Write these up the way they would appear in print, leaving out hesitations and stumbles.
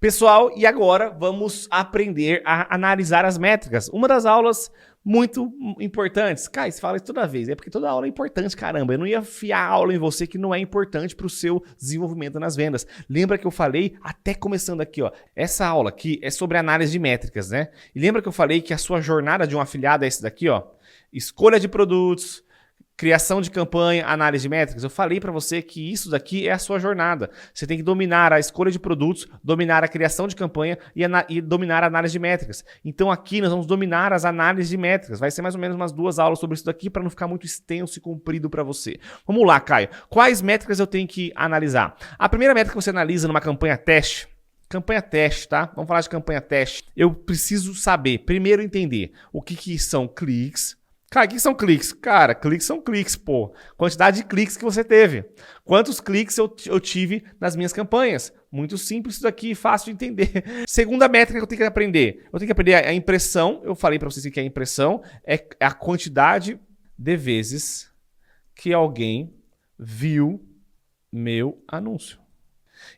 Pessoal, e agora vamos aprender a analisar as métricas. Uma das aulas muito importantes. Kai, você fala isso toda vez, é porque toda aula é importante, caramba. Eu não ia fiar aula em você que não é importante para o seu desenvolvimento nas vendas. Lembra que eu falei, até começando aqui, ó, essa aula aqui é sobre análise de métricas, né? E lembra que eu falei que a sua jornada de um afiliado é esse daqui, ó? Escolha de produtos, criação de campanha, análise de métricas. Eu falei para você que isso daqui é a sua jornada. Você tem que dominar a escolha de produtos, dominar a criação de campanha e dominar a análise de métricas. Então aqui nós vamos dominar as análises de métricas. Vai ser mais ou menos umas 2 aulas sobre isso daqui para não ficar muito extenso e comprido para você. Vamos lá, Caio. Quais métricas eu tenho que analisar? A primeira métrica que você analisa numa campanha teste. Campanha teste, tá? Vamos falar de campanha teste. Eu preciso saber, primeiro entender o que são cliques. Cara, o que são cliques? Cara, cliques são cliques, pô. Quantidade de cliques que você teve. Quantos cliques eu tive nas minhas campanhas? Muito simples isso daqui, fácil de entender. Segunda métrica que eu tenho que aprender. Eu tenho que aprender a impressão. Eu falei para vocês que a impressão é a quantidade de vezes que alguém viu meu anúncio.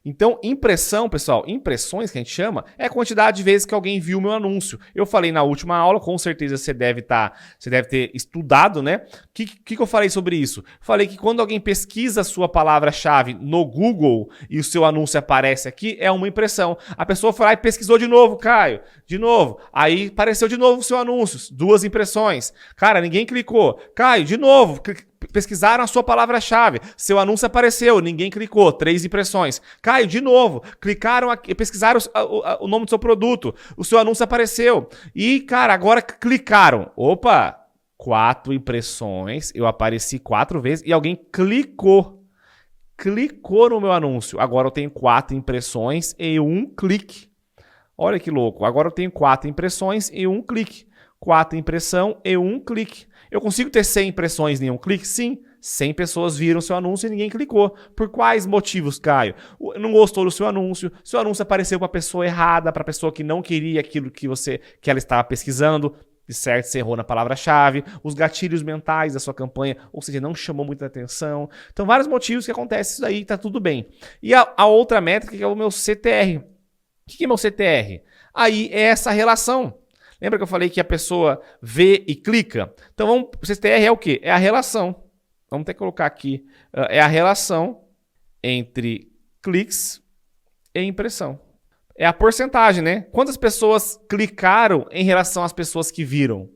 Então, impressão, pessoal, impressões que a gente chama, é a quantidade de vezes que alguém viu meu anúncio. Eu falei na última aula, com certeza você deve ter estudado, né? O que eu falei sobre isso? Falei que quando alguém pesquisa a sua palavra-chave no Google e o seu anúncio aparece aqui, é uma impressão. A pessoa foi lá e pesquisou de novo, Caio, de novo. Aí apareceu de novo o seu anúncio, 2 impressões. Cara, ninguém clicou. Caio, de novo, pesquisaram a sua palavra-chave, seu anúncio apareceu, ninguém clicou, 3 impressões. Caio, de novo, clicaram aqui, pesquisaram o nome do seu produto, o seu anúncio apareceu. E, cara, agora clicaram. Opa, 4 impressões, eu apareci 4 vezes e alguém clicou. Clicou no meu anúncio. Agora eu tenho 4 impressões e 1 clique. Olha que louco, agora eu tenho 4 impressões e 1 clique. 4 impressão e 1 clique. Eu consigo ter 100 impressões em um clique? Sim. 100 pessoas viram seu anúncio e ninguém clicou. Por quais motivos, Caio? Não gostou do seu anúncio apareceu para a pessoa errada, para a pessoa que não queria aquilo que ela estava pesquisando. De certo, você errou na palavra-chave, os gatilhos mentais da sua campanha, ou seja, não chamou muita atenção. Então, vários motivos que acontecem isso daí, tá tudo bem. E a outra métrica que é o meu CTR. O que é meu CTR? Aí é essa relação. Lembra que eu falei que a pessoa vê e clica? Então, o CTR é o quê? É a relação. Vamos ter que colocar aqui. É a relação entre cliques e impressão. É a porcentagem, né? Quantas pessoas clicaram em relação às pessoas que viram?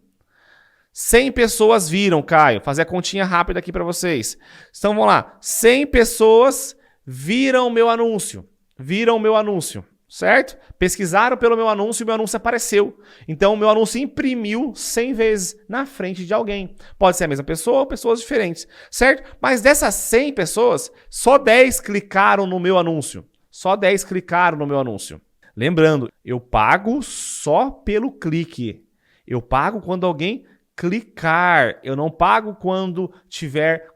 100 pessoas viram, Caio. Vou fazer a continha rápida aqui para vocês. Então, vamos lá. 100 pessoas viram o meu anúncio. Viram o meu anúncio. Certo? Pesquisaram pelo meu anúncio e meu anúncio apareceu. Então, o meu anúncio imprimiu 100 vezes na frente de alguém. Pode ser a mesma pessoa ou pessoas diferentes. Certo? Mas dessas 100 pessoas, só 10 clicaram no meu anúncio. Só 10 clicaram no meu anúncio. Lembrando, eu pago só pelo clique. Eu pago quando alguém clicar. Eu não pago quando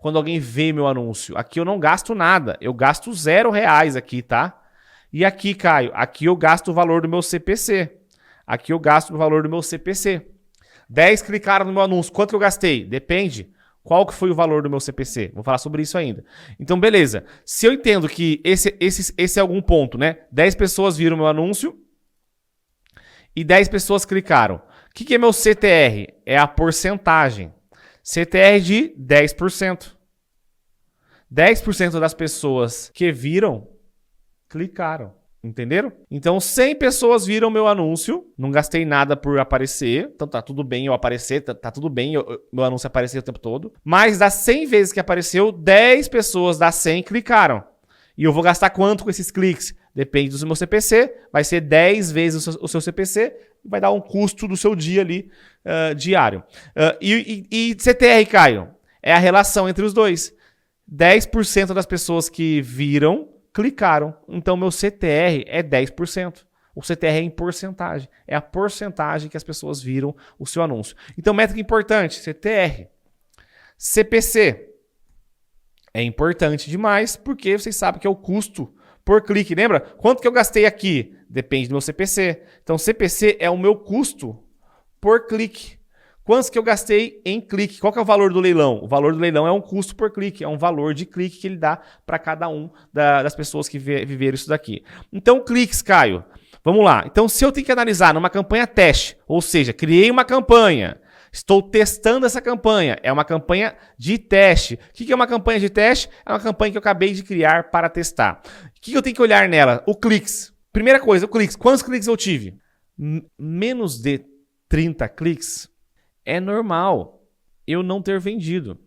alguém vê meu anúncio. Aqui eu não gasto nada. Eu gasto R$0 aqui, tá? E aqui, Caio, aqui eu gasto o valor do meu CPC. Aqui eu gasto o valor do meu CPC. 10 clicaram no meu anúncio. Quanto que eu gastei? Depende. Qual que foi o valor do meu CPC? Vou falar sobre isso ainda. Então, beleza. Se eu entendo que esse é algum ponto, né? 10 pessoas viram meu anúncio e 10 pessoas clicaram. O que é meu CTR? É a porcentagem. CTR de 10%. 10% das pessoas que viram clicaram, entenderam? Então 100 pessoas viram meu anúncio, não gastei nada por aparecer, então tá tudo bem eu aparecer, tá tudo bem meu anúncio aparecer o tempo todo, mas das 100 vezes que apareceu, 10 pessoas das 100 clicaram. E eu vou gastar quanto com esses cliques? Depende do meu CPC, vai ser 10 vezes o seu CPC, vai dar um custo do seu dia ali, diário. E CTR, Caio, é a relação entre os dois. 10% das pessoas que viram clicaram. Então, meu CTR é 10%. O CTR é em porcentagem. É a porcentagem que as pessoas viram o seu anúncio. Então, métrica importante, CTR. CPC. É importante demais, porque vocês sabem que é o custo por clique. Lembra? Quanto que eu gastei aqui? Depende do meu CPC. Então, CPC é o meu custo por clique. Quantos que eu gastei em clique? Qual que é o valor do leilão? O valor do leilão é um custo por clique, é um valor de clique que ele dá para cada um das pessoas que viveram isso daqui. Então, cliques, Caio. Vamos lá. Então, se eu tenho que analisar numa campanha teste, ou seja, criei uma campanha, estou testando essa campanha, é uma campanha de teste. O que é uma campanha de teste? É uma campanha que eu acabei de criar para testar. O que eu tenho que olhar nela? O cliques. Primeira coisa, o cliques. Quantos cliques eu tive? Menos de 30 cliques é normal eu não ter vendido.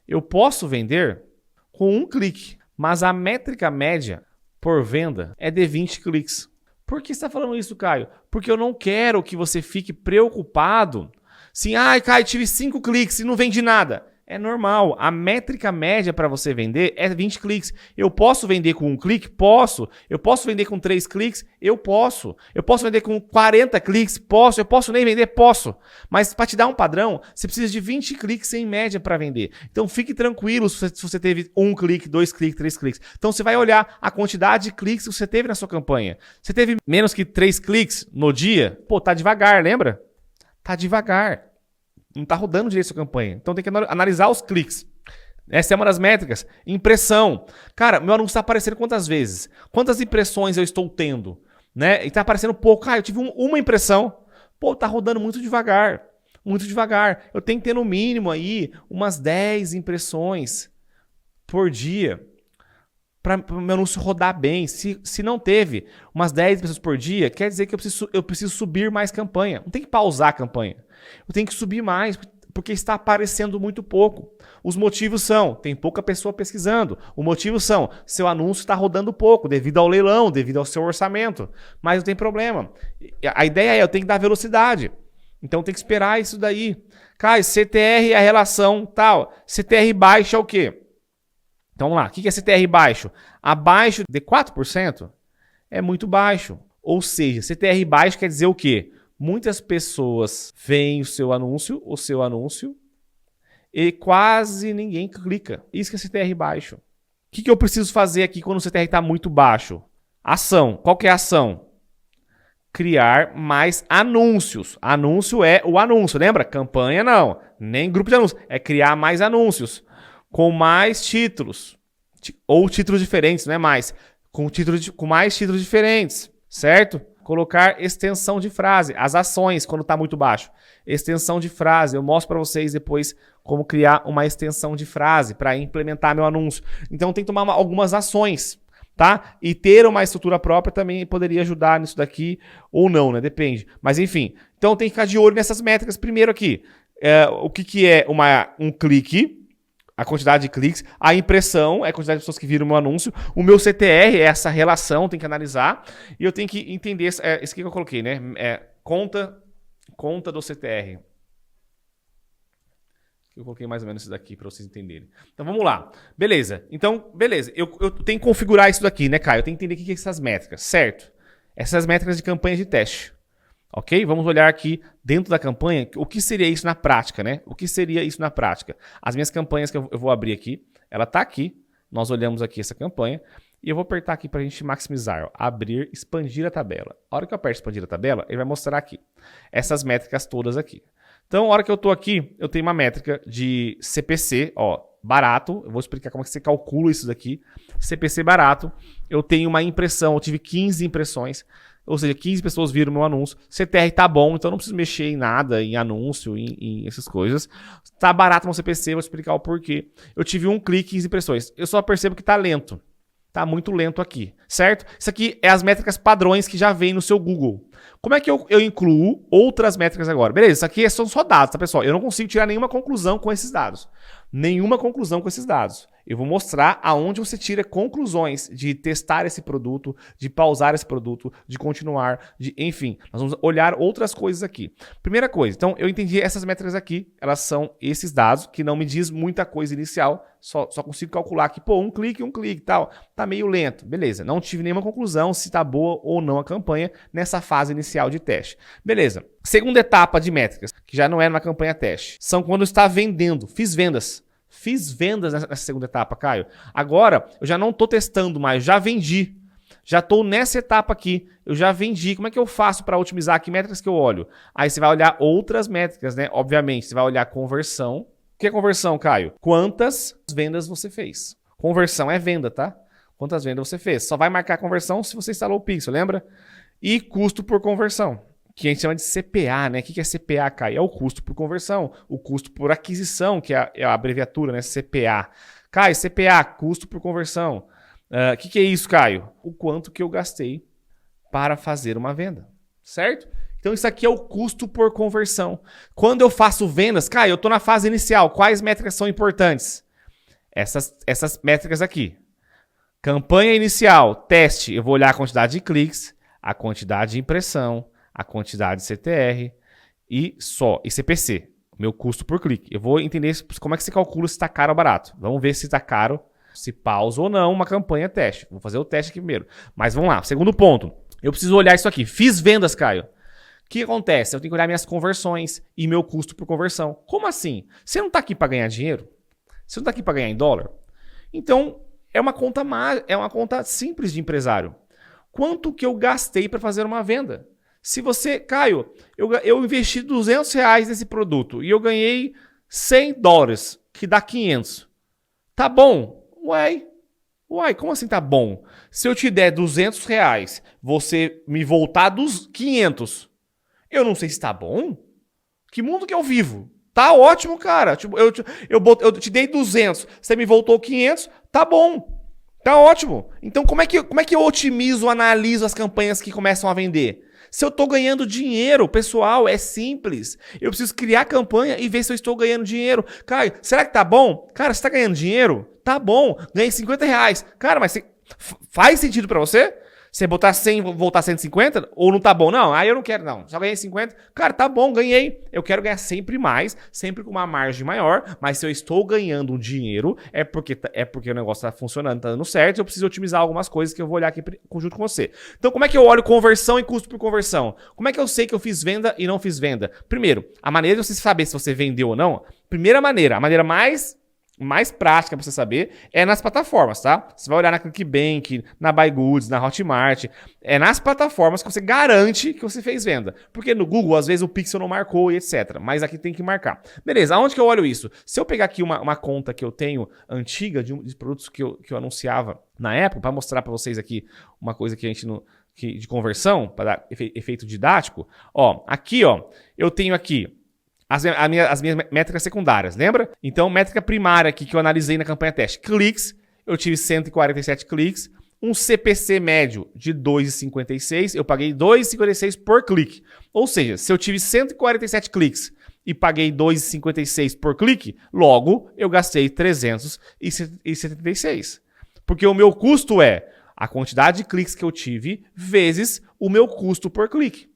Eu posso vender com um clique, mas a métrica média por venda é de 20 cliques. Por que você está falando isso, Caio? Porque eu não quero que você fique preocupado. Sim, Caio, tive 5 cliques e não vendi nada. É normal. A métrica média para você vender é 20 cliques. Eu posso vender com um clique? Posso. Eu posso vender com 3 cliques? Eu posso. Eu posso vender com 40 cliques? Posso. Eu posso nem vender? Posso. Mas para te dar um padrão, você precisa de 20 cliques em média para vender. Então fique tranquilo se você teve 1 clique, 2 cliques, 3 cliques. Então você vai olhar a quantidade de cliques que você teve na sua campanha. Você teve menos que 3 cliques no dia? Pô, tá devagar, lembra? Tá devagar. Não está rodando direito a sua campanha. Então tem que analisar os cliques. Essa é uma das métricas. Impressão. Cara, meu anúncio está aparecendo quantas vezes? Quantas impressões eu estou tendo? Né? E está aparecendo pouco. Eu tive uma impressão. Pô, tá rodando muito devagar. Muito devagar. Eu tenho que ter no mínimo aí umas 10 impressões por dia para o meu anúncio rodar bem. Se não teve umas 10 impressões por dia, quer dizer que eu preciso subir mais campanha. Não tem que pausar a campanha. Eu tenho que subir mais, porque está aparecendo muito pouco. Os motivos são, tem pouca pessoa pesquisando. O motivo são, seu anúncio está rodando pouco, devido ao leilão, devido ao seu orçamento. Mas não tem problema. A ideia é, eu tenho que dar velocidade. Então tem que esperar isso daí. Cara, CTR é a relação tal. CTR baixo é o quê? Então vamos lá, o que é CTR baixo? Abaixo de 4% é muito baixo. Ou seja, CTR baixo quer dizer o quê? Muitas pessoas veem o seu anúncio e quase ninguém clica. Isso que é CTR baixo. O que eu preciso fazer aqui quando o CTR está muito baixo? Ação. Qual que é a ação? Criar mais anúncios. Anúncio é o anúncio, lembra? Campanha não, nem grupo de anúncios. É criar mais anúncios com mais títulos. Ou títulos diferentes, não é mais. Com mais títulos diferentes, certo? Colocar extensão de frase, as ações quando está muito baixo. Extensão de frase, eu mostro para vocês depois como criar uma extensão de frase para implementar meu anúncio. Então tem que tomar algumas ações, tá? E ter uma estrutura própria também poderia ajudar nisso daqui ou não, né? Depende. Mas enfim, então tem que ficar de olho nessas métricas. Primeiro aqui, o que é um clique? A quantidade de cliques, a impressão é a quantidade de pessoas que viram o meu anúncio, o meu CTR é essa relação, tem que analisar, e eu tenho que entender, isso aqui que eu coloquei, né? Conta do CTR. Eu coloquei mais ou menos isso daqui para vocês entenderem. Então vamos lá. Beleza. Então, beleza. Eu tenho que configurar isso daqui, né, Caio? Eu tenho que entender o que é essas métricas, certo? Essas métricas de campanha de teste. Ok? Vamos olhar aqui dentro da campanha o que seria isso na prática, né? O que seria isso na prática? As minhas campanhas que eu vou abrir aqui, ela está aqui. Nós olhamos aqui essa campanha e eu vou apertar aqui para a gente maximizar. Ó, abrir, expandir a tabela. A hora que eu aperto expandir a tabela, ele vai mostrar aqui essas métricas todas aqui. Então, a hora que eu estou aqui, eu tenho uma métrica de CPC, ó, barato. Eu vou explicar como é que você calcula isso daqui. CPC barato. Eu tenho uma impressão, eu tive 15 impressões. Ou seja, 15 pessoas viram meu anúncio. CTR tá bom, então não preciso mexer em nada, em anúncio, em essas coisas. Tá barato no CPC, vou explicar o porquê. Eu tive 1 clique, 15 impressões. Eu só percebo que tá lento. Tá muito lento aqui, certo? Isso aqui é as métricas padrões que já vem no seu Google. Como é que eu incluo outras métricas agora? Beleza, isso aqui são só dados, tá, pessoal? Eu não consigo tirar nenhuma conclusão com esses dados. Nenhuma conclusão com esses dados. Eu vou mostrar aonde você tira conclusões de testar esse produto, de pausar esse produto, de continuar, enfim. Nós vamos olhar outras coisas aqui. Primeira coisa, então eu entendi essas métricas aqui, elas são esses dados que não me diz muita coisa inicial, só consigo calcular aqui, pô, um clique e tal, tá meio lento. Beleza, não tive nenhuma conclusão se tá boa ou não a campanha nessa fase inicial de teste. Beleza. Segunda etapa de métricas, que já não é numa campanha teste, são quando está vendendo, fiz vendas. Fiz vendas nessa segunda etapa, Caio. Agora, eu já não estou testando mais, já vendi. Já estou nessa etapa aqui, eu já vendi. Como é que eu faço para otimizar? Que métricas que eu olho? Aí você vai olhar outras métricas, né? Obviamente, você vai olhar conversão. O que é conversão, Caio? Quantas vendas você fez? Conversão é venda, tá? Quantas vendas você fez? Só vai marcar conversão se você instalou o Pixel, lembra? e custo por conversão, que a gente chama de CPA, né? O que é CPA, Caio? É o custo por conversão, o custo por aquisição, que é a abreviatura, né? CPA. Caio, CPA, custo por conversão. O que é isso, Caio? O quanto que eu gastei para fazer uma venda, certo? Então isso aqui é o custo por conversão. Quando eu faço vendas, Caio, eu estou na fase inicial, quais métricas são importantes? Essas métricas aqui. Campanha inicial, teste, eu vou olhar a quantidade de cliques, a quantidade de impressão, a quantidade de CTR e CPC, meu custo por clique. Eu vou entender como é que se calcula se está caro ou barato. Vamos ver se está caro, se pausa ou não uma campanha teste. Vou fazer o teste aqui primeiro. Mas vamos lá, segundo ponto. Eu preciso olhar isso aqui. Fiz vendas, Caio. O que acontece? Eu tenho que olhar minhas conversões e meu custo por conversão. Como assim? Você não está aqui para ganhar dinheiro? Você não está aqui para ganhar em dólar? Então, é uma conta simples de empresário. Quanto que eu gastei para fazer uma venda? Se você, Caio, eu investi R$200 nesse produto e eu ganhei $100, que dá 500. Tá bom? Uai, como assim tá bom? Se eu te der R$200, você me voltar dos 500, eu não sei se tá bom. Que mundo que eu vivo? Tá ótimo, cara. Tipo, eu te dei 200, você me voltou 500, tá bom. Tá ótimo. Então como é que eu otimizo, analiso as campanhas que começam a vender? Se eu estou ganhando dinheiro, pessoal, é simples. Eu preciso criar campanha e ver se eu estou ganhando dinheiro. Caio, será que tá bom? Cara, você está ganhando dinheiro? Tá bom, ganhei R$50. Cara, mas faz sentido para você? Você botar 100 e voltar 150? Ou não tá bom? Não, aí eu não quero não. Só ganhei 50. Cara, tá bom, ganhei. Eu quero ganhar sempre mais, sempre com uma margem maior. Mas se eu estou ganhando um dinheiro, é porque o negócio tá funcionando, tá dando certo. Eu preciso otimizar algumas coisas que eu vou olhar aqui junto com você. Então, como é que eu olho conversão e custo por conversão? Como é que eu sei que eu fiz venda e não fiz venda? Primeiro, a maneira de você saber se você vendeu ou não, a maneira mais prática para você saber é nas plataformas, tá? Você vai olhar na ClickBank, na BuyGoods, na Hotmart. É nas plataformas que você garante que você fez venda. Porque no Google, às vezes, o pixel não marcou e etc. Mas aqui tem que marcar. Beleza, aonde que eu olho isso? Se eu pegar aqui uma conta que eu tenho antiga de produtos que eu anunciava na época, para mostrar para vocês aqui uma coisa que a gente de conversão, para dar efeito didático. Ó, aqui, ó, eu tenho aqui as minhas métricas secundárias, lembra? Então, métrica primária aqui que eu analisei na campanha teste. Cliques, eu tive 147 cliques. Um CPC médio de 2,56, eu paguei 2,56 por clique. Ou seja, se eu tive 147 cliques e paguei 2,56 por clique, logo eu gastei 376. Porque o meu custo é a quantidade de cliques que eu tive vezes o meu custo por clique.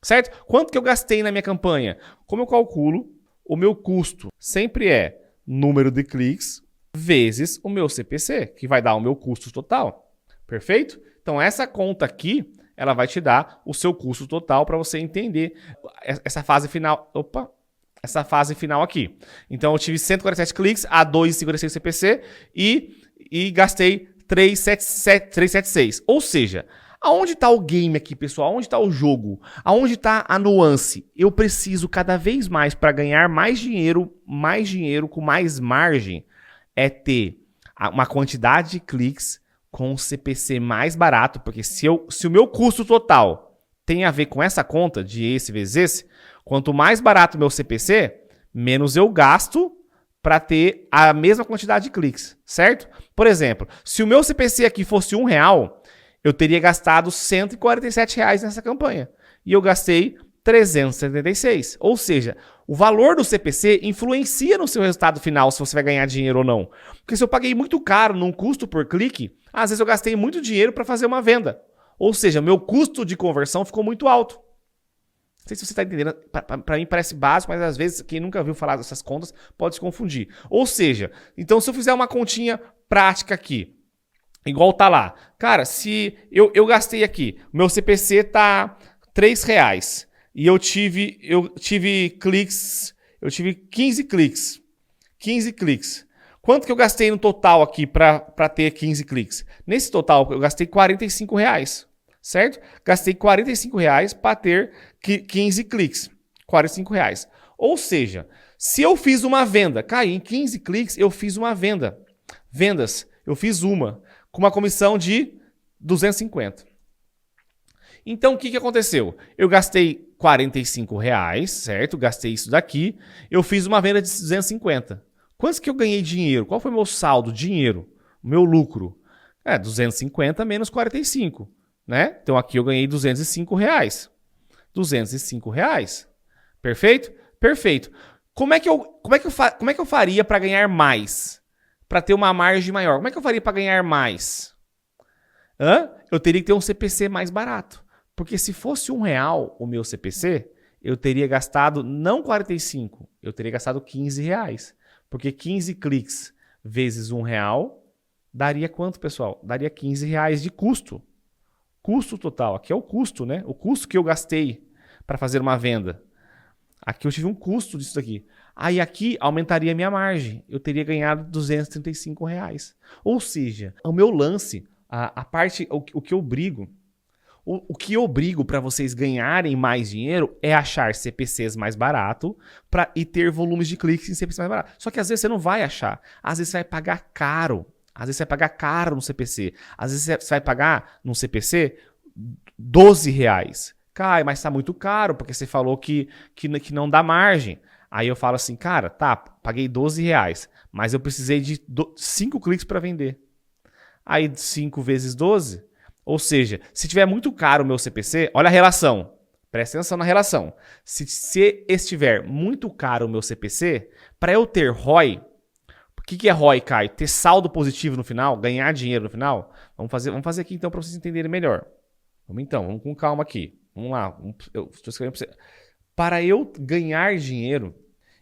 Certo? Quanto que eu gastei na minha campanha? Como eu calculo, o meu custo sempre é número de cliques vezes o meu CPC, que vai dar o meu custo total. Perfeito? Então essa conta aqui, ela vai te dar o seu custo total para você entender essa fase final. Essa fase final aqui. Então eu tive 147 cliques a 2,56 CPC e gastei 376. Ou seja, aonde está o game aqui, pessoal? Aonde está o jogo? Aonde está a nuance? Eu preciso cada vez mais, para ganhar mais dinheiro com mais margem, é ter uma quantidade de cliques com um CPC mais barato, porque se o meu custo total tem a ver com essa conta de esse vezes esse, quanto mais barato o meu CPC, menos eu gasto para ter a mesma quantidade de cliques, certo? Por exemplo, se o meu CPC aqui fosse R$1, eu teria gastado R$147 nessa campanha. E eu gastei 376. Ou seja, o valor do CPC influencia no seu resultado final se você vai ganhar dinheiro ou não. Porque se eu paguei muito caro num custo por clique, às vezes eu gastei muito dinheiro para fazer uma venda. Ou seja, meu custo de conversão ficou muito alto. Não sei se você está entendendo. Para mim parece básico, mas às vezes quem nunca viu falar dessas contas pode se confundir. Ou seja, então se eu fizer uma continha prática aqui, igual tá lá. Cara, se eu gastei aqui, meu CPC tá R$3 e eu tive cliques, eu tive 15 cliques. 15 cliques. Quanto que eu gastei no total aqui para ter 15 cliques? Nesse total eu gastei R$45, certo? Gastei R$45 para ter 15 cliques. R$45. Ou seja, se eu fiz uma venda, em 15 cliques eu fiz uma venda. Vendas, eu fiz uma com uma comissão de 250. Então, o que aconteceu? Eu gastei R$ 45, certo? Gastei isso daqui. Eu fiz uma venda de 250. Quantos que eu ganhei dinheiro? Qual foi o meu saldo? Dinheiro. O meu lucro? 250 menos 45, né? Então, aqui eu ganhei R$ 205. R$ 205. Perfeito? Perfeito. Como é que eu faria para ganhar mais? Para ter uma margem maior? Como é que eu faria para ganhar mais? Eu teria que ter um CPC mais barato. Porque se fosse R$ 1 o meu CPC, eu teria gastado não 45, eu teria gastado R$ 15. Porque 15 cliques vezes R$ 1 daria quanto, pessoal? Daria R$ 15 de custo. Custo total. Aqui é o custo, né? O custo que eu gastei para fazer uma venda. Aqui eu tive um custo disso daqui. Aí aqui aumentaria a minha margem. Eu teria ganhado R$ 235. Ou seja, o meu lance, a parte, o que eu brigo, o que eu brigo para vocês ganharem mais dinheiro é achar CPCs mais barato e ter volumes de cliques em CPCs mais barato. Só que às vezes você não vai achar. Às vezes você vai pagar caro. Às vezes você vai pagar caro no CPC. Às vezes você vai pagar no CPC R$ 12. Cai, mas tá muito caro, porque você falou que não dá margem. Aí eu falo assim, cara, tá, paguei R$ 12, mas eu precisei de 5 cliques para vender. Aí 5 vezes 12, ou seja, se tiver muito caro o meu CPC, olha a relação, presta atenção na relação. Se estiver muito caro o meu CPC, para eu ter ROI, o que é ROI, Caio? Ter saldo positivo no final, ganhar dinheiro no final? Vamos fazer aqui então para vocês entenderem melhor. Vamos com calma aqui. Vamos lá, eu estou escrevendo para você. Para eu ganhar dinheiro,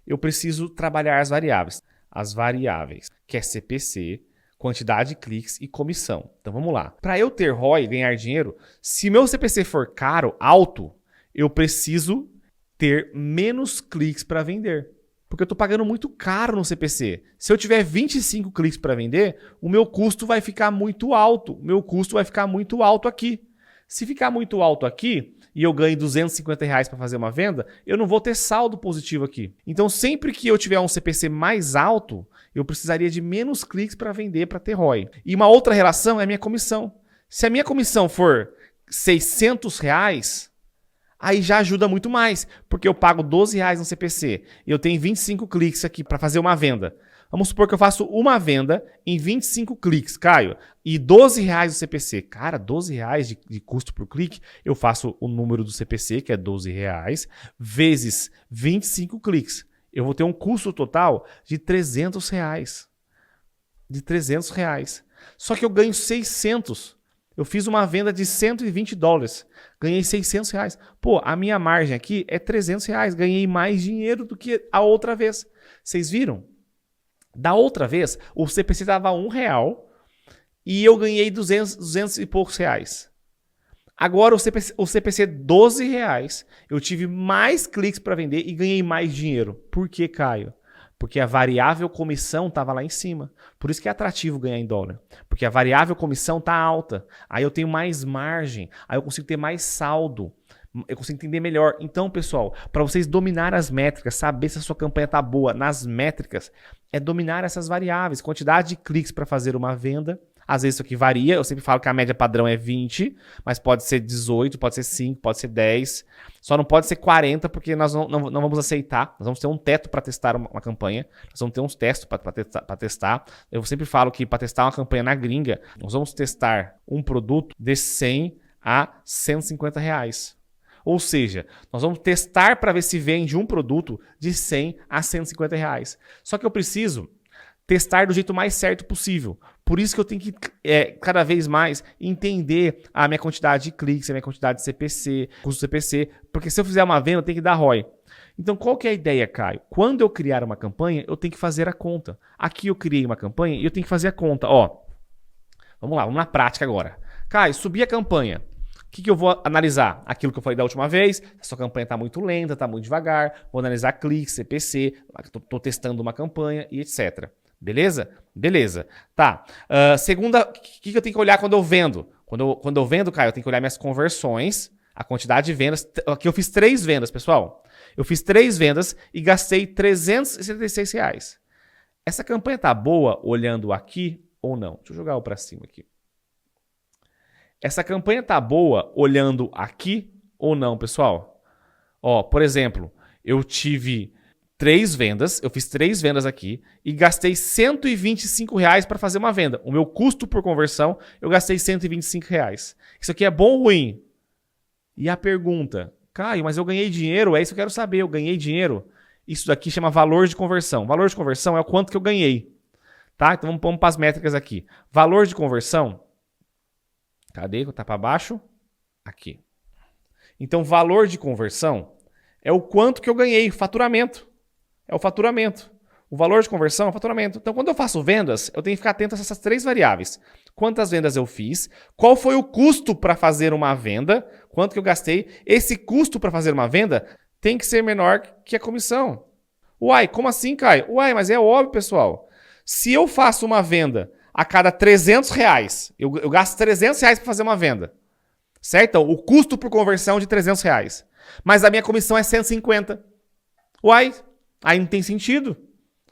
eu preciso trabalhar as variáveis. As variáveis, que é CPC, quantidade de cliques e comissão. Então vamos lá. Para eu ter ROI, ganhar dinheiro, se meu CPC for caro, alto, eu preciso ter menos cliques para vender. Porque eu estou pagando muito caro no CPC. Se eu tiver 25 cliques para vender, o meu custo vai ficar muito alto. O meu custo vai ficar muito alto aqui. Se ficar muito alto aqui e eu ganho R$ 250 para fazer uma venda, eu não vou ter saldo positivo aqui. Então, sempre que eu tiver um CPC mais alto, eu precisaria de menos cliques para vender, para ter ROI. E uma outra relação é a minha comissão. Se a minha comissão for R$ 600, aí já ajuda muito mais, porque eu pago R$ 12 no CPC e eu tenho 25 cliques aqui para fazer uma venda. Vamos supor que eu faço uma venda em 25 cliques, Caio, e R$ 12 do CPC. Cara, R$ 12 de custo por clique, eu faço o número do CPC, que é R$ 12, vezes 25 cliques. Eu vou ter um custo total de R$ 300. De R$ 300. Só que eu ganho 600. Eu fiz uma venda de $120. Ganhei R$ 600. Pô, a minha margem aqui é R$ 300. Ganhei mais dinheiro do que a outra vez. Vocês viram? Da outra vez, o CPC estava R$ 1 e eu ganhei 200 e poucos reais. Agora o CPC R$ 12, eu tive mais cliques para vender e ganhei mais dinheiro. Por que, Caio? Porque a variável comissão estava lá em cima. Por isso que é atrativo ganhar em dólar. Porque a variável comissão está alta. Aí eu tenho mais margem. Aí eu consigo ter mais saldo. Eu consigo entender melhor. Então, pessoal, para vocês dominar as métricas, saber se a sua campanha está boa nas métricas, é dominar essas variáveis. Quantidade de cliques para fazer uma venda. Às vezes isso aqui varia. Eu sempre falo que a média padrão é 20, mas pode ser 18, pode ser 5, pode ser 10. Só não pode ser 40, porque nós não vamos aceitar. Nós vamos ter um teto para testar uma campanha. Nós vamos ter uns testes para testar. Eu sempre falo que para testar uma campanha na gringa, nós vamos testar um produto de 100 a R$ 150. Ou seja, nós vamos testar para ver se vende um produto de 100 a R$ 150. Só que eu preciso testar do jeito mais certo possível. Por isso que eu tenho que, cada vez mais, entender a minha quantidade de cliques, a minha quantidade de CPC, custo CPC, porque se eu fizer uma venda, eu tenho que dar ROI. Então, qual que é a ideia, Caio? Quando eu criar uma campanha, eu tenho que fazer a conta. Aqui eu criei uma campanha e eu tenho que fazer a conta. Ó, vamos lá, vamos na prática agora. Caio, subi a campanha. O que eu vou analisar? Aquilo que eu falei da última vez, a sua campanha está muito lenta, está muito devagar, vou analisar cliques, CPC, estou testando uma campanha e etc. Beleza? Beleza. Tá. Segunda, o que eu tenho que olhar quando eu vendo? Quando eu vendo, Caio, eu tenho que olhar minhas conversões, a quantidade de vendas. Aqui eu fiz 3 vendas, pessoal. Eu fiz 3 vendas e gastei R$376. Essa campanha tá boa olhando aqui ou não? Deixa eu jogar o para cima aqui. Essa campanha tá boa olhando aqui ou não, pessoal? Ó, por exemplo, eu tive 3 vendas, eu fiz 3 vendas aqui e gastei R$125 para fazer uma venda. O meu custo por conversão, eu gastei R$125. Isso aqui é bom ou ruim? E a pergunta, Caio, mas eu ganhei dinheiro? É isso que eu quero saber, eu ganhei dinheiro? Isso daqui chama valor de conversão. Valor de conversão é o quanto que eu ganhei. Tá? Então vamos para as métricas aqui. Valor de conversão. Cadê? Tá para baixo? Aqui. Então valor de conversão é o quanto que eu ganhei, faturamento. É o faturamento. O valor de conversão é o faturamento. Então, quando eu faço vendas, eu tenho que ficar atento a essas 3 variáveis. Quantas vendas eu fiz? Qual foi o custo para fazer uma venda? Quanto que eu gastei? Esse custo para fazer uma venda tem que ser menor que a comissão. Uai, como assim, Caio? Uai, mas é óbvio, pessoal. Se eu faço uma venda a cada R$300, eu gasto R$300 para fazer uma venda. Certo? Então, o custo por conversão de R$300. Mas a minha comissão é 150. Uai, aí não tem sentido.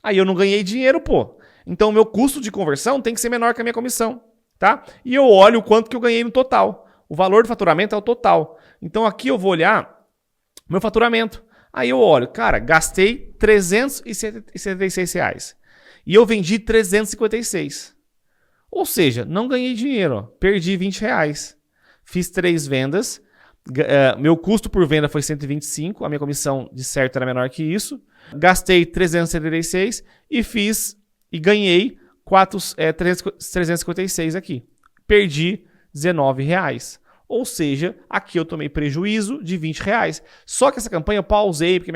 Aí eu não ganhei dinheiro, pô. Então o meu custo de conversão tem que ser menor que a minha comissão, tá? E eu olho o quanto que eu ganhei no total. O valor do faturamento é o total. Então aqui eu vou olhar meu faturamento. Aí eu olho, cara, gastei R$376 e eu vendi 356. Ou seja, não ganhei dinheiro, ó. Perdi R$20. Fiz 3 vendas. Meu custo por venda foi 125, a minha comissão de certo era menor que isso. Gastei 376 e ganhei 356 aqui. Perdi R$19. Ou seja, aqui eu tomei prejuízo de R$20. Só que essa campanha eu pausei, porque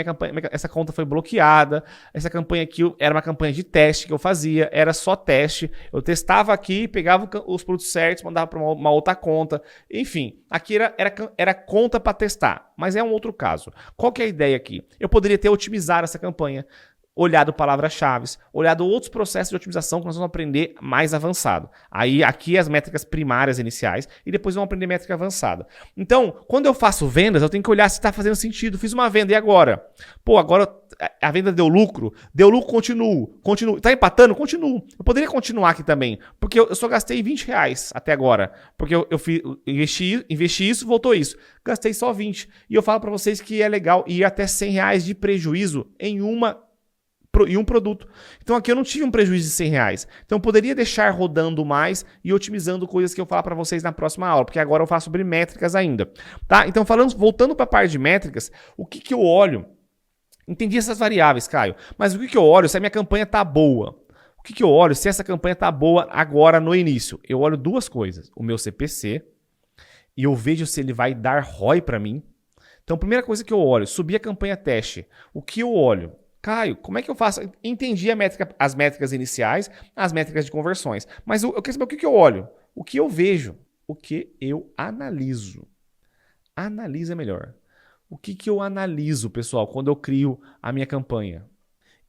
essa conta foi bloqueada. Essa campanha aqui era uma campanha de teste que eu fazia, era só teste. Eu testava aqui, pegava os produtos certos, mandava para uma outra conta. Enfim, aqui era conta para testar, mas é um outro caso. Qual que é a ideia aqui? Eu poderia ter otimizado essa campanha, olhado palavras-chave, olhado outros processos de otimização que nós vamos aprender mais avançado. Aí aqui as métricas primárias iniciais e depois vamos aprender métrica avançada. Então, quando eu faço vendas, eu tenho que olhar se está fazendo sentido. Fiz uma venda e agora? Pô, agora a venda deu lucro? Deu lucro, continuo. Está empatando? Continuo. Eu poderia continuar aqui também, porque eu só gastei R$20 até agora, porque eu investi isso, voltou isso. Gastei só 20. E eu falo para vocês que é legal ir até R$100 de prejuízo em um produto. Então aqui eu não tive um prejuízo de R$100. Então eu poderia deixar rodando mais e otimizando coisas que eu falar para vocês na próxima aula, porque agora eu faço sobre métricas ainda. Tá? Então voltando para a parte de métricas, o que eu olho? Entendi essas variáveis, Caio, mas o que eu olho se a minha campanha está boa? O que eu olho se essa campanha está boa agora no início? Eu olho 2 coisas. O meu CPC e eu vejo se ele vai dar ROI para mim. Então a primeira coisa que eu olho, subir a campanha teste. O que eu olho? Caio, como é que eu faço? Entendi as métricas iniciais, as métricas de conversões. Mas eu quero saber o que eu olho, o que eu vejo, o que eu analiso. Analisa melhor. O que eu analiso, pessoal, quando eu crio a minha campanha?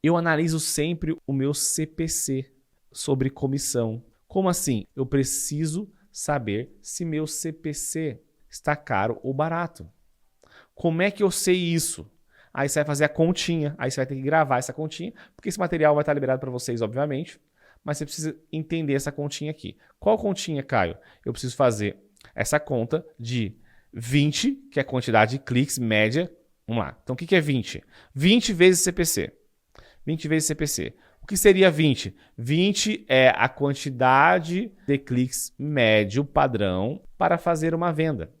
Eu analiso sempre o meu CPC sobre comissão. Como assim? Eu preciso saber se meu CPC está caro ou barato. Como é que eu sei isso? Aí você vai fazer a continha, aí você vai ter que gravar essa continha, porque esse material vai estar liberado para vocês, obviamente, mas você precisa entender essa continha aqui. Qual continha, Caio? Eu preciso fazer essa conta de 20, que é a quantidade de cliques média. Vamos lá. Então, o que é 20? 20 vezes CPC. 20 vezes CPC. O que seria 20? 20 é a quantidade de cliques médio padrão para fazer uma venda.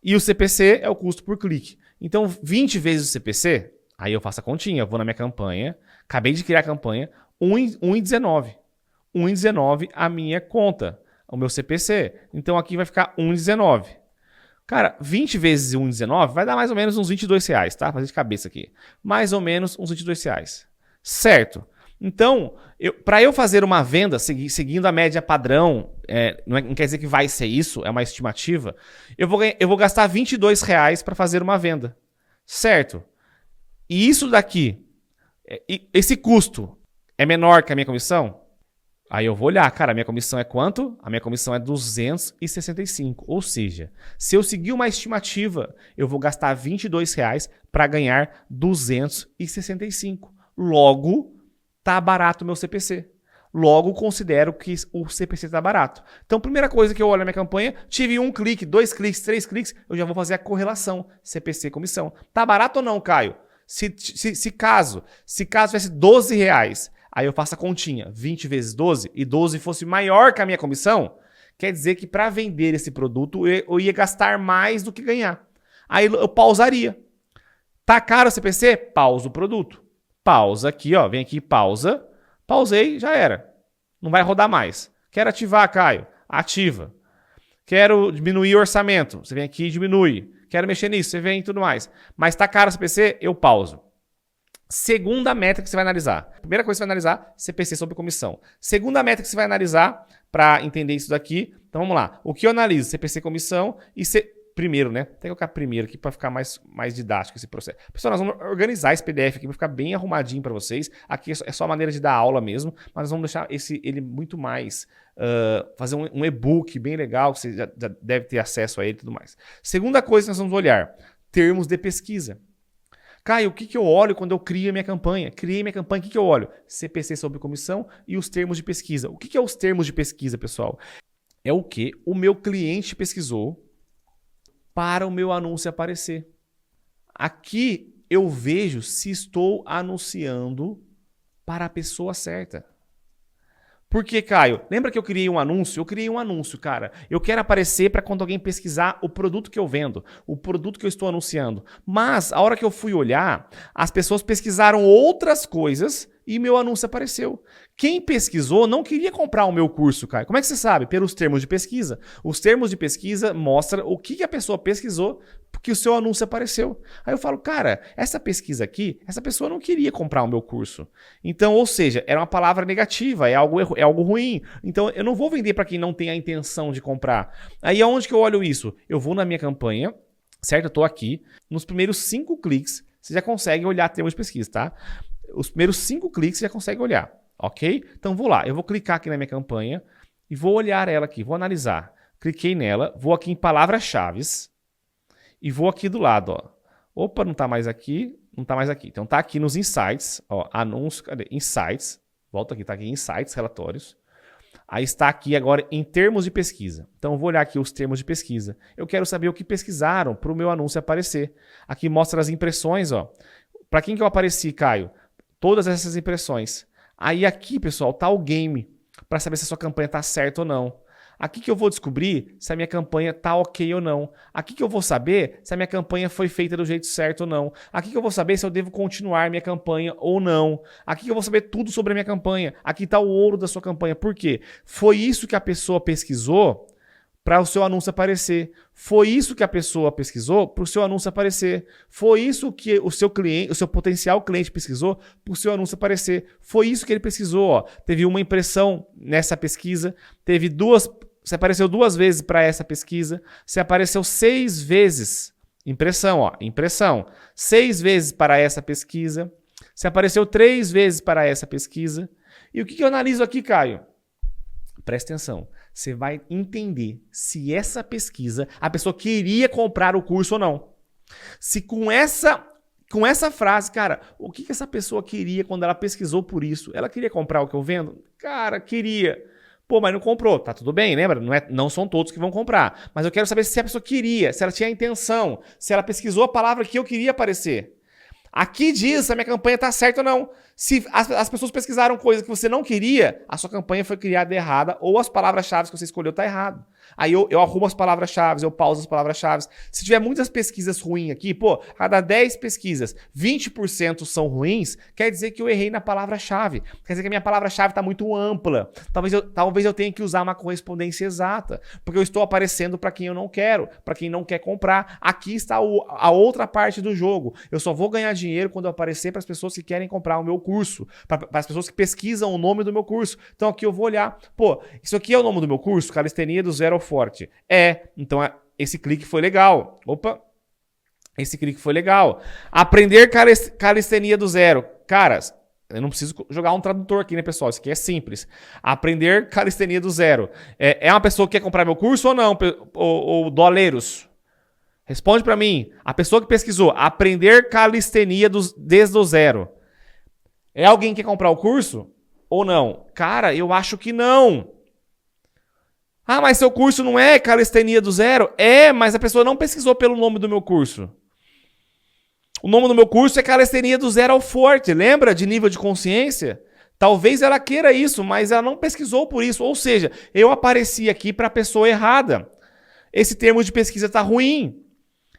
E o CPC é o custo por clique. Então, 20 vezes o CPC, aí eu faço a continha, vou na minha campanha, acabei de criar a campanha, 1,19. 1,19 a minha conta, o meu CPC. Então, aqui vai ficar 1,19. Cara, 20 vezes 1,19 vai dar mais ou menos uns R$22, tá? Fazer de cabeça aqui. Mais ou menos uns R$22. Certo. Então, para eu fazer uma venda seguindo a média padrão, não quer dizer que vai ser isso, é uma estimativa, eu vou gastar R$22 para fazer uma venda. Certo? E isso daqui, esse custo é menor que a minha comissão? Aí eu vou olhar, cara, a minha comissão é quanto? A minha comissão é 265. Ou seja, se eu seguir uma estimativa, eu vou gastar R$22 para ganhar 265. Logo, tá barato o meu CPC. Logo, considero que o CPC está barato. Então, primeira coisa que eu olho na minha campanha, tive 1 clique, 2 cliques, 3 cliques, eu já vou fazer a correlação CPC comissão. Tá barato ou não, Caio? Se caso tivesse R$12, aí eu faço a continha, 20 vezes 12, e 12 fosse maior que a minha comissão, quer dizer que para vender esse produto eu ia gastar mais do que ganhar. Aí eu pausaria. Tá caro o CPC? Pausa o produto. Pausa aqui, ó, vem aqui, pausa. Pausei, já era. Não vai rodar mais. Quero ativar, Caio. Ativa. Quero diminuir o orçamento. Você vem aqui e diminui. Quero mexer nisso. Você vem e tudo mais. Mas tá caro o CPC? Eu pauso. Segunda métrica que você vai analisar. Primeira coisa que você vai analisar, CPC sobre comissão. Segunda métrica que você vai analisar para entender isso daqui. Então vamos lá. O que eu analiso? CPC comissão e primeiro, né? Tem que colocar primeiro aqui para ficar mais didático esse processo. Pessoal, nós vamos organizar esse PDF aqui para ficar bem arrumadinho para vocês. Aqui é só a maneira de dar aula mesmo, mas nós vamos deixar ele muito mais... fazer um e-book bem legal, que você já deve ter acesso a ele e tudo mais. Segunda coisa que nós vamos olhar, termos de pesquisa. Caio, o que eu olho quando eu crio a minha campanha? Criei minha campanha, o que eu olho? CPC sobre comissão e os termos de pesquisa. O que é os termos de pesquisa, pessoal? É o que o meu cliente pesquisou para o meu anúncio aparecer. Aqui eu vejo se estou anunciando para a pessoa certa. Por que, Caio? Lembra que eu criei um anúncio? Eu criei um anúncio, cara. Eu quero aparecer para quando alguém pesquisar o produto que eu vendo, o produto que eu estou anunciando. Mas, a hora que eu fui olhar, as pessoas pesquisaram outras coisas e meu anúncio apareceu. Quem pesquisou não queria comprar o meu curso, Caio. Como é que você sabe? Pelos termos de pesquisa. Os termos de pesquisa mostram o que a pessoa pesquisou porque o seu anúncio apareceu. Aí eu falo, cara, essa pesquisa aqui, essa pessoa não queria comprar o meu curso. Então, ou seja, era uma palavra negativa, é algo ruim. Então, eu não vou vender para quem não tem a intenção de comprar. Aí, aonde que eu olho isso? Eu vou na minha campanha, certo? Eu estou aqui. Nos primeiros 5 cliques, você já consegue olhar termos de pesquisa, tá? Os primeiros 5 cliques você já consegue olhar, ok? Então, vou lá. Eu vou clicar aqui na minha campanha e vou olhar ela aqui, vou analisar. Cliquei nela, vou aqui em palavras-chave. E vou aqui do lado, ó. Opa, não tá mais aqui. Não tá mais aqui. Então tá aqui nos insights, ó. Anúncio, cadê? Insights. Volta aqui, tá aqui insights, relatórios. Aí está aqui agora em termos de pesquisa. Então eu vou olhar aqui os termos de pesquisa. Eu quero saber o que pesquisaram para o meu anúncio aparecer. Aqui mostra as impressões, ó. Para quem que eu apareci, Caio? Todas essas impressões. Aí aqui, pessoal, tá o game para saber se a sua campanha tá certa ou não. Aqui que eu vou descobrir se a minha campanha tá ok ou não. Aqui que eu vou saber se a minha campanha foi feita do jeito certo ou não. Aqui que eu vou saber se eu devo continuar minha campanha ou não. Aqui que eu vou saber tudo sobre a minha campanha. Aqui tá o ouro da sua campanha. Por quê? Foi isso que a pessoa pesquisou para o seu anúncio aparecer. Foi isso que a pessoa pesquisou para o seu anúncio aparecer. Foi isso que o seu cliente, o seu potencial cliente pesquisou para o seu anúncio aparecer. Foi isso que ele pesquisou. Ó. Teve uma impressão nessa pesquisa, teve 2. Você apareceu 2 vezes para essa pesquisa. Você apareceu 6 vezes. Impressão, ó. Impressão. 6 vezes para essa pesquisa. Você apareceu 3 vezes para essa pesquisa. E o que eu analiso aqui, Caio? Presta atenção. Você vai entender se essa pesquisa a pessoa queria comprar o curso ou não. Se com essa frase, cara, o que essa pessoa queria quando ela pesquisou por isso? Ela queria comprar o que eu vendo? Cara, queria. Pô, mas não comprou. Tá tudo bem, lembra? Não são todos que vão comprar. Mas eu quero saber se a pessoa queria, se ela tinha a intenção, se ela pesquisou a palavra que eu queria aparecer. Aqui diz se a minha campanha tá certa ou não. Se as pessoas pesquisaram coisas que você não queria, a sua campanha foi criada errada ou as palavras-chave que você escolheu tá errado. Aí eu arrumo as palavras-chave, eu pauso as palavras-chave. Se tiver muitas pesquisas ruins aqui, pô, cada 10 pesquisas, 20% são ruins, quer dizer que eu errei na palavra-chave. Quer dizer que a minha palavra-chave está muito ampla. Talvez eu tenha que usar uma correspondência exata, porque eu estou aparecendo para quem eu não quero, para quem não quer comprar. Aqui está a outra parte do jogo. Eu só vou ganhar dinheiro quando eu aparecer para as pessoas que querem comprar o meu curso, para as pessoas que pesquisam o nome do meu curso. Então aqui eu vou olhar, pô, isso aqui é o nome do meu curso? Calistenia do Zero ao Forte. Então esse clique foi legal. Opa, esse clique foi legal. Aprender calistenia do zero. Caras, eu não preciso jogar um tradutor aqui, né, pessoal? Isso aqui é simples. Aprender calistenia do zero. É uma pessoa que quer comprar meu curso ou não, ou doleiros? Responde para mim. A pessoa que pesquisou aprender calistenia desde o zero. É alguém que quer comprar o curso? ou não? Cara, eu acho que não. Ah, mas seu curso não é calistenia do zero? É, mas a pessoa não pesquisou pelo nome do meu curso. O nome do meu curso é calistenia do zero ao forte. Lembra de nível de consciência? Talvez ela queira isso, mas ela não pesquisou por isso. Ou seja, eu apareci aqui para a pessoa errada. Esse termo de pesquisa está ruim.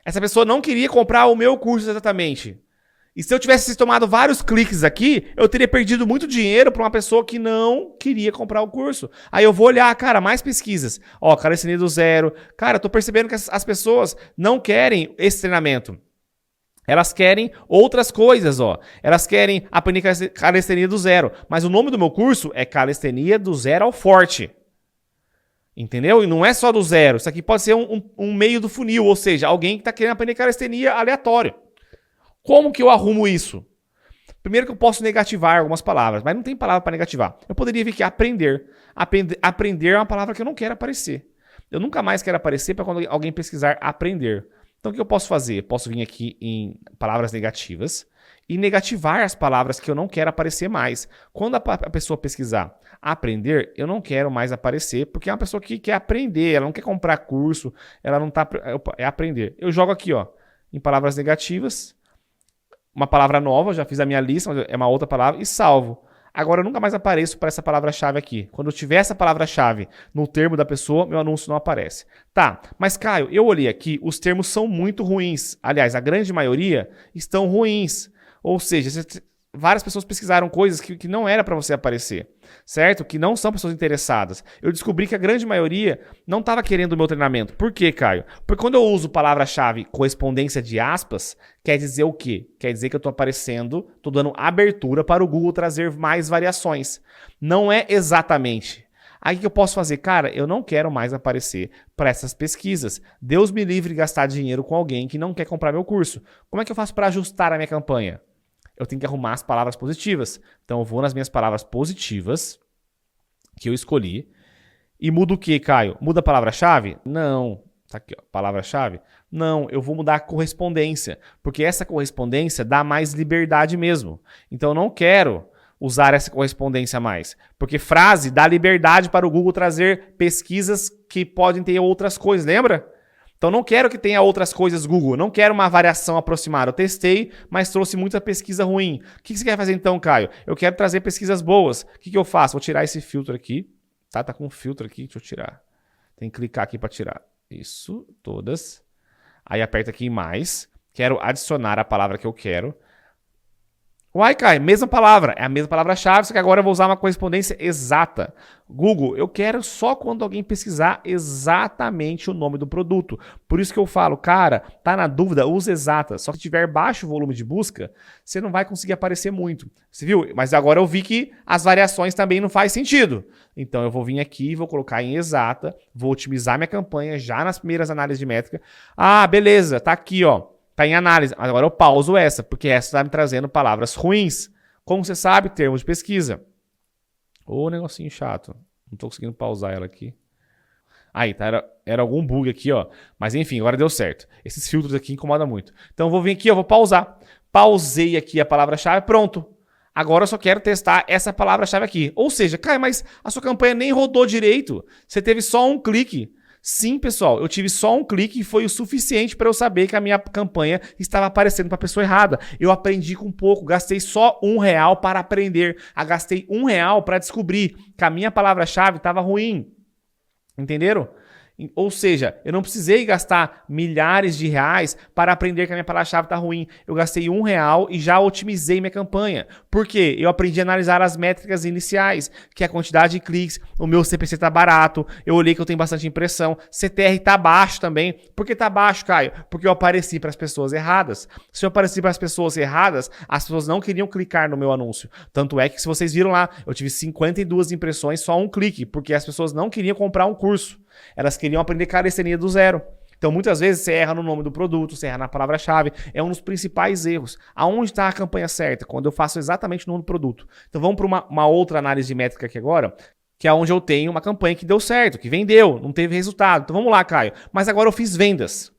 Essa pessoa não queria comprar o meu curso exatamente. E se eu tivesse tomado vários cliques aqui, eu teria perdido muito dinheiro para uma pessoa que não queria comprar o curso. Aí eu vou olhar, cara, mais pesquisas. Ó, calistenia do zero. Cara, eu tô percebendo que as pessoas não querem esse treinamento. Elas querem outras coisas, ó. Elas querem aprender calistenia do zero. Mas o nome do meu curso é calistenia do zero ao forte. Entendeu? E não é só do zero. Isso aqui pode ser um meio do funil, ou seja, alguém que está querendo aprender calistenia aleatório. Como que eu arrumo isso? Primeiro que eu posso negativar algumas palavras, mas não tem palavra para negativar. Eu poderia vir aqui aprender. Aprender é uma palavra que eu não quero aparecer. Eu nunca mais quero aparecer para quando alguém pesquisar aprender. Então o que eu posso fazer? Eu posso vir aqui em palavras negativas e negativar as palavras que eu não quero aparecer mais. Quando a pessoa pesquisar aprender, eu não quero mais aparecer, porque é uma pessoa que quer aprender, ela não quer comprar curso, ela não tá... É aprender. Eu jogo aqui, ó, em palavras negativas, uma palavra nova, já fiz a minha lista, é uma outra palavra, e salvo. Agora eu nunca mais apareço para essa palavra-chave aqui. Quando eu tiver essa palavra-chave no termo da pessoa, meu anúncio não aparece. Tá, mas Caio, eu olhei aqui, os termos são muito ruins. Aliás, a grande maioria estão ruins. Ou seja, várias pessoas pesquisaram coisas que não era para você aparecer, certo? Que não são pessoas interessadas. Eu descobri que a grande maioria não estava querendo o meu treinamento. Por quê, Caio? Porque quando eu uso palavra-chave correspondência de aspas, quer dizer o quê? Quer dizer que eu estou aparecendo, estou dando abertura para o Google trazer mais variações. Não é exatamente. Aí o que eu posso fazer? Cara, eu não quero mais aparecer para essas pesquisas. Deus me livre de gastar dinheiro com alguém que não quer comprar meu curso. Como é que eu faço para ajustar a minha campanha? Eu tenho que arrumar as palavras positivas. Então eu vou nas minhas palavras positivas que eu escolhi e mudo o que, Caio? Muda a palavra-chave? Não. Tá aqui, ó, palavra-chave? Não, eu vou mudar a correspondência, porque essa correspondência dá mais liberdade mesmo. Então eu não quero usar essa correspondência mais, porque frase dá liberdade para o Google trazer pesquisas que podem ter outras coisas, lembra? Então não quero que tenha outras coisas Google, não quero uma variação aproximada. Eu testei, mas trouxe muita pesquisa ruim. O que você quer fazer então, Caio? Eu quero trazer pesquisas boas. O que eu faço? Vou tirar esse filtro aqui. Tá com um filtro aqui, deixa eu tirar. Tem que clicar aqui para tirar. Isso, todas. Aí aperta aqui em mais. Quero adicionar a palavra que eu quero. Uai, Caio, mesma palavra. É a mesma palavra-chave, só que agora eu vou usar uma correspondência exata. Google, eu quero só quando alguém pesquisar exatamente o nome do produto. Por isso que eu falo, cara, tá na dúvida, usa exata. Só que se tiver baixo volume de busca, você não vai conseguir aparecer muito. Você viu? Mas agora eu vi que as variações também não faz sentido. Então eu vou vir aqui, vou colocar em exata, vou otimizar minha campanha já nas primeiras análises de métrica. Ah, beleza, tá aqui, ó. Tá em análise. Agora eu pauso essa, porque essa está me trazendo palavras ruins. Como você sabe, termos de pesquisa. Ô, negocinho chato. Não tô conseguindo pausar ela aqui. Aí, tá, era algum bug aqui, ó. Mas enfim, agora deu certo. Esses filtros aqui incomodam muito. Então eu vou vir aqui, eu vou pausar. Pausei aqui a palavra-chave, pronto. Agora eu só quero testar essa palavra-chave aqui. Ou seja, Caio, mas a sua campanha nem rodou direito. Você teve só um clique. Sim, pessoal, eu tive só um clique e foi o suficiente para eu saber que a minha campanha estava aparecendo para a pessoa errada. Eu aprendi com pouco, gastei só R$1 para aprender. Gastei R$1 para descobrir que a minha palavra-chave estava ruim. Entenderam? Ou seja, eu não precisei gastar milhares de reais para aprender que a minha palavra-chave está ruim. Eu gastei R$1 e já otimizei minha campanha. Por quê? Eu aprendi a analisar as métricas iniciais, que é a quantidade de cliques, o meu CPC está barato, eu olhei que eu tenho bastante impressão, CTR está baixo também. Por que está baixo, Caio? Porque eu apareci para as pessoas erradas. Se eu apareci para as pessoas erradas, as pessoas não queriam clicar no meu anúncio. Tanto é que, se vocês viram lá, eu tive 52 impressões, só um clique, porque as pessoas não queriam comprar um curso. Elas queriam aprender calistenia do zero. Então, muitas vezes, você erra no nome do produto, você erra na palavra-chave. É um dos principais erros. Aonde está a campanha certa? Quando eu faço exatamente o nome do produto. Então, vamos para uma outra análise de métrica aqui agora, que é onde eu tenho uma campanha que deu certo, que vendeu, não teve resultado. Então, vamos lá, Caio. Mas agora eu fiz vendas.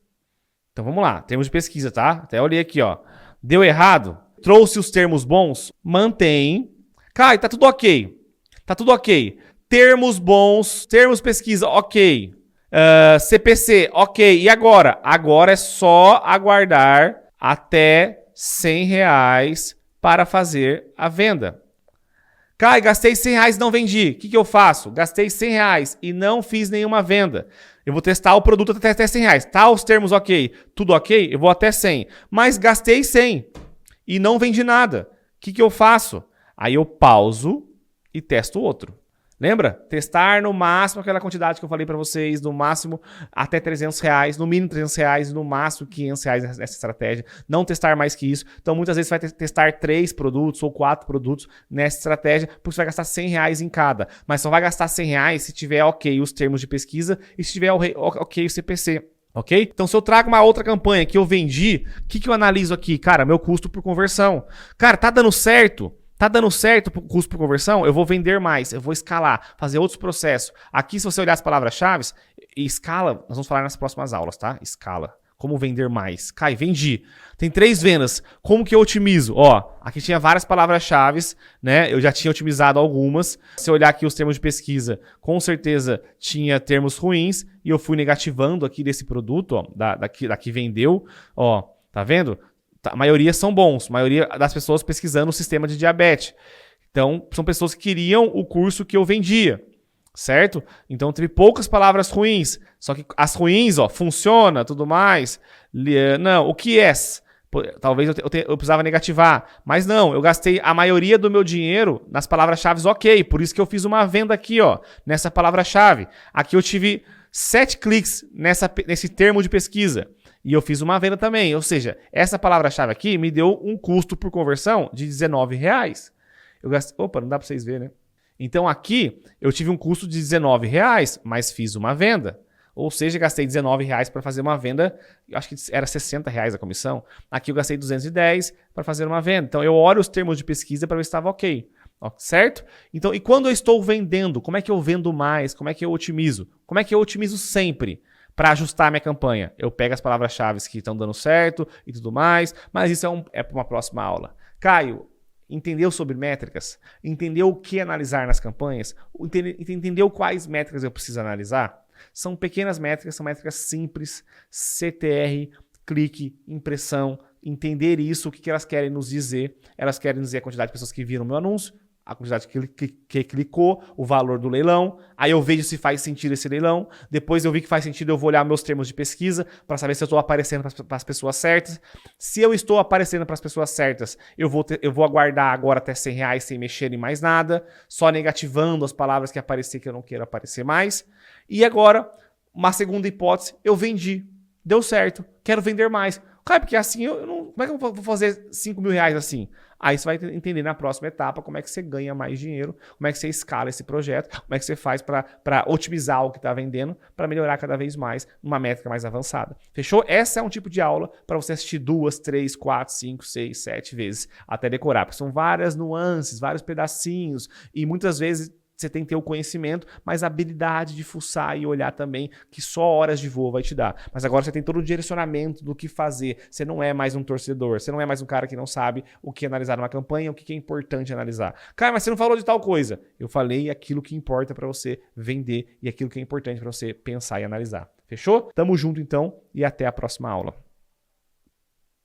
Então, vamos lá. Termos de pesquisa, tá? Até olhei aqui, ó. Deu errado? Trouxe os termos bons? Mantém. Caio, tá tudo ok. Tá tudo ok. Termos bons, termos pesquisa, ok. CPC, ok. E agora? Agora é só aguardar até R$100 para fazer a venda. Kai, gastei R$100 e não vendi. O que eu faço? Gastei R$100 e não fiz nenhuma venda. Eu vou testar o produto até R$100. Tá os termos ok? Tudo ok? Eu vou até 100. Mas gastei 100 e não vendi nada. O que eu faço? Aí eu pauso e testo outro. Lembra? Testar no máximo aquela quantidade que eu falei para vocês, no máximo até R$300, no mínimo R$300 e no máximo R$500 nessa estratégia. Não testar mais que isso. Então, muitas vezes você vai testar 3 produtos ou 4 produtos nessa estratégia, porque você vai gastar R$100 em cada. Mas só vai gastar R$100 se tiver ok os termos de pesquisa e se tiver ok o CPC. Ok? Então, se eu trago uma outra campanha que eu vendi, o que eu analiso aqui? Cara, meu custo por conversão. Cara, tá dando certo? Tá dando certo o custo por conversão? Eu vou vender mais, eu vou escalar, fazer outros processos. Aqui, se você olhar as palavras-chave, escala, nós vamos falar nas próximas aulas, tá? Escala. Como vender mais. Kai, vendi. Tem 3 vendas. Como que eu otimizo? Ó, aqui tinha várias palavras-chave, né? Eu já tinha otimizado algumas. Se eu olhar aqui os termos de pesquisa, com certeza tinha termos ruins e eu fui negativando aqui desse produto, ó, daqui vendeu. Ó, tá vendo? A maioria são bons, a maioria das pessoas pesquisando o sistema de diabetes. Então, são pessoas que queriam o curso que eu vendia, certo? Então, teve poucas palavras ruins. Só que as ruins, ó, funciona, tudo mais. Não, o que é? Talvez eu precisava negativar. Mas não, eu gastei a maioria do meu dinheiro nas palavras-chave ok. Por isso que eu fiz uma venda aqui, ó, nessa palavra-chave. Aqui eu tive 7 cliques nesse termo de pesquisa. E eu fiz uma venda também. Ou seja, essa palavra-chave aqui me deu um custo por conversão de R$19. Eu gastei... Opa, não dá para vocês verem, né? Então aqui eu tive um custo de R$19, mas fiz uma venda. Ou seja, gastei R$19 para fazer uma venda. Acho que era R$60 a comissão. Aqui eu gastei 210 para fazer uma venda. Então eu olho os termos de pesquisa para ver se estava ok. Certo? Então, e quando eu estou vendendo, como é que eu vendo mais? Como é que eu otimizo? Como é que eu otimizo sempre? Para ajustar a minha campanha. Eu pego as palavras-chave que estão dando certo e tudo mais, mas isso é para uma próxima aula. Caio, entendeu sobre métricas? Entendeu o que analisar nas campanhas? Entendeu quais métricas eu preciso analisar? São pequenas métricas, são métricas simples, CTR, clique, impressão, entender isso, o que elas querem nos dizer. Elas querem dizer a quantidade de pessoas que viram meu anúncio, a quantidade que clicou, o valor do leilão, aí eu vejo se faz sentido esse leilão, depois eu vi que faz sentido, eu vou olhar meus termos de pesquisa para saber se eu estou aparecendo para as pessoas certas. Se eu estou aparecendo para as pessoas certas, eu vou aguardar agora até R$100 sem mexer em mais nada, só negativando as palavras que aparecer que eu não quero aparecer mais. E agora, uma segunda hipótese, eu vendi, deu certo, quero vender mais. Cara, porque assim, como é que eu vou fazer R$5.000 assim? Aí você vai entender na próxima etapa como é que você ganha mais dinheiro, como é que você escala esse projeto, como é que você faz para otimizar o que está vendendo, para melhorar cada vez mais numa métrica mais avançada. Fechou? Essa é um tipo de aula para você assistir 2, 3, 4, 5, 6, 7 vezes até decorar, porque são várias nuances, vários pedacinhos e muitas vezes você tem que ter o conhecimento, mas a habilidade de fuçar e olhar também, que só horas de voo vai te dar. Mas agora você tem todo o direcionamento do que fazer. Você não é mais um torcedor, você não é mais um cara que não sabe o que analisar numa campanha, o que é importante analisar. Cara, mas você não falou de tal coisa. Eu falei aquilo que importa para você vender e aquilo que é importante para você pensar e analisar. Fechou? Tamo junto então e até a próxima aula.